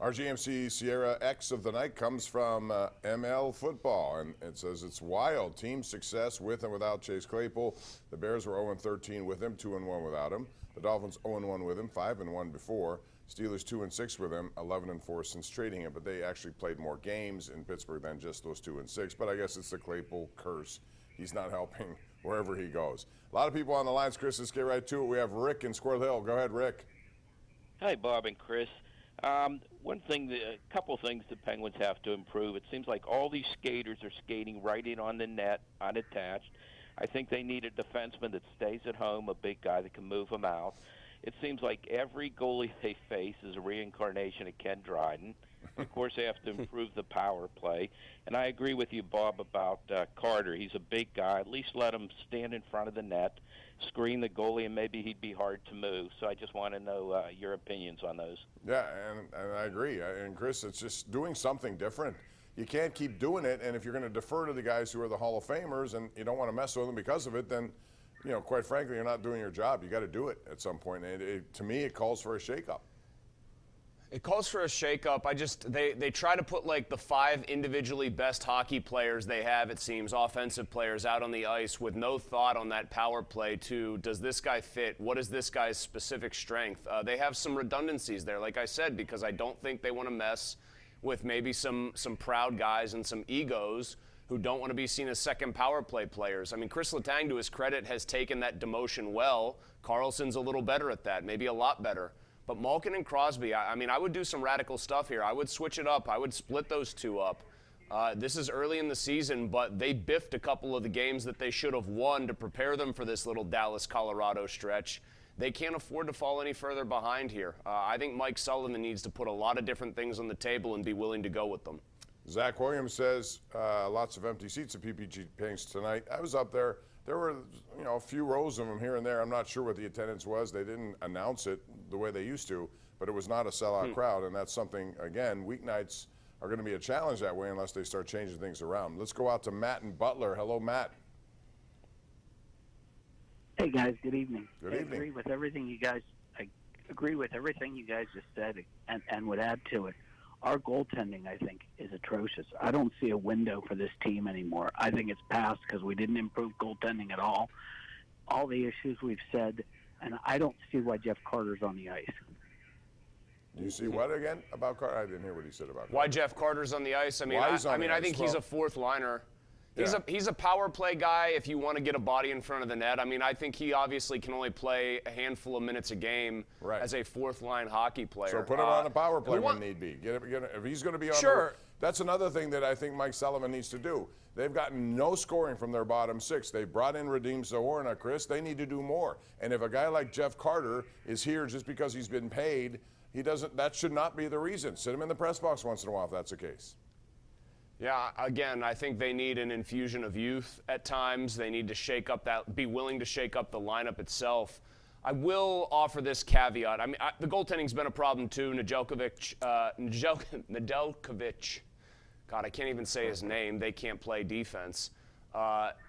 Our GMC Sierra X of the night comes from ML Football, and it says it's wild. Team success with and without Chase Claypool. The Bears were 0-13 with him, 2-1 without him. The Dolphins 0-1 with him, 5-1 before. Steelers 2-6 with him, 11-4 since trading him. But they actually played more games in Pittsburgh than just those 2-6. But I guess it's the Claypool curse. He's not helping wherever he goes. A lot of people on the lines, Chris. Let's get right to it. We have Rick in Squirrel Hill. Go ahead, Rick. Hi, Bob and Chris. A couple things the Penguins have to improve. It seems like all these skaters are skating right in on the net, unattached. I think they need a defenseman that stays at home, a big guy that can move them out. It seems like every goalie they face is a reincarnation of Ken Dryden. Of course, they have to improve the power play. And I agree with you, Bob, about Carter. He's a big guy. At least let him stand in front of the net, screen the goalie, and maybe he'd be hard to move. So I just want to know your opinions on those. Yeah, and I agree. And, Chris, it's just doing something different. You can't keep doing it, and if you're going to defer to the guys who are the Hall of Famers and you don't want to mess with them because of it, then, you know, quite frankly, you're not doing your job. You got to do it at some point. And to me, it calls for a shakeup. It calls for a shakeup. They try to put like the 5 individually best hockey players they have, it seems, offensive players out on the ice with no thought on that power play to, does this guy fit? What is this guy's specific strength? They have some redundancies there, like I said, because I don't think they want to mess with maybe some proud guys and some egos who don't want to be seen as second power play players. I mean, Chris Letang, to his credit, has taken that demotion well. Carlson's a little better at that, maybe a lot better. But Malkin and Crosby, I mean, I would do some radical stuff here. I would switch it up. I would split those two up. This is early in the season, but they biffed a couple of the games that they should have won to prepare them for this little Dallas-Colorado stretch. They can't afford to fall any further behind here. I think Mike Sullivan needs to put a lot of different things on the table and be willing to go with them. Zach Williams says lots of empty seats at PPG Paints tonight. I was up there. There were, you know, a few rows of them here and there. I'm not sure what the attendance was. They didn't announce it the way they used to, but it was not a sellout crowd, and that's something, again, weeknights are going to be a challenge that way unless they start changing things around. Let's go out to Matt and Butler. Hello, Matt. Hey, guys. Good evening. Good evening. I agree with everything you guys just said and would add to it. Our goaltending, I think, is atrocious. I don't see a window for this team anymore. I think it's past because we didn't improve goaltending at all. All the issues we've said, and I don't see why Jeff Carter's on the ice. You see what again about Carter? I didn't hear what he said about Carter. Why Jeff Carter's on the ice? I mean, I think he's a fourth liner. He's a power play guy if you want to get a body in front of the net. I mean, I think he obviously can only play a handful of minutes a game as a fourth-line hockey player. So put him on a power play when need be. If he's going to be on that's another thing that I think Mike Sullivan needs to do. They've gotten no scoring from their bottom 6. They brought in Radim Zohorna, Chris. They need to do more. And if a guy like Jeff Carter is here just because he's been paid, that should not be the reason. Sit him in the press box once in a while if that's the case. Yeah, again, I think they need an infusion of youth at times. They need to be willing to shake up the lineup itself. I will offer this caveat. I mean, the goaltending's been a problem too. Nedeljkovic, God, I can't even say his name. They can't play defense.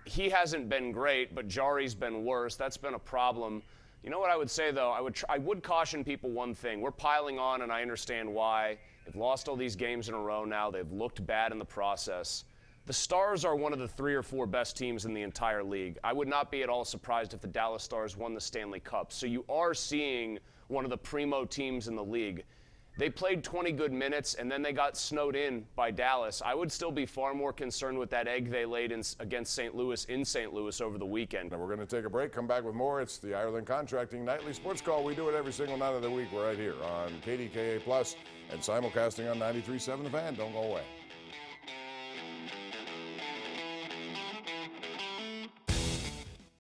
He hasn't been great, but Jari's been worse. That's been a problem. You know what I would say, though? I would caution people one thing. We're piling on, and I understand why. They've lost all these games in a row now. They've looked bad in the process. The Stars are one of the 3 or 4 best teams in the entire league. I would not be at all surprised if the Dallas Stars won the Stanley Cup. So you are seeing one of the primo teams in the league. They played 20 good minutes, and then they got snowed in by Dallas. I would still be far more concerned with that egg they laid against St. Louis in St. Louis over the weekend. Now we're going to take a break, come back with more. It's the Ireland Contracting Nightly Sports Call. We do it every single night of the week. We're right here on KDKA Plus and simulcasting on 93.7 The Fan. Don't go away.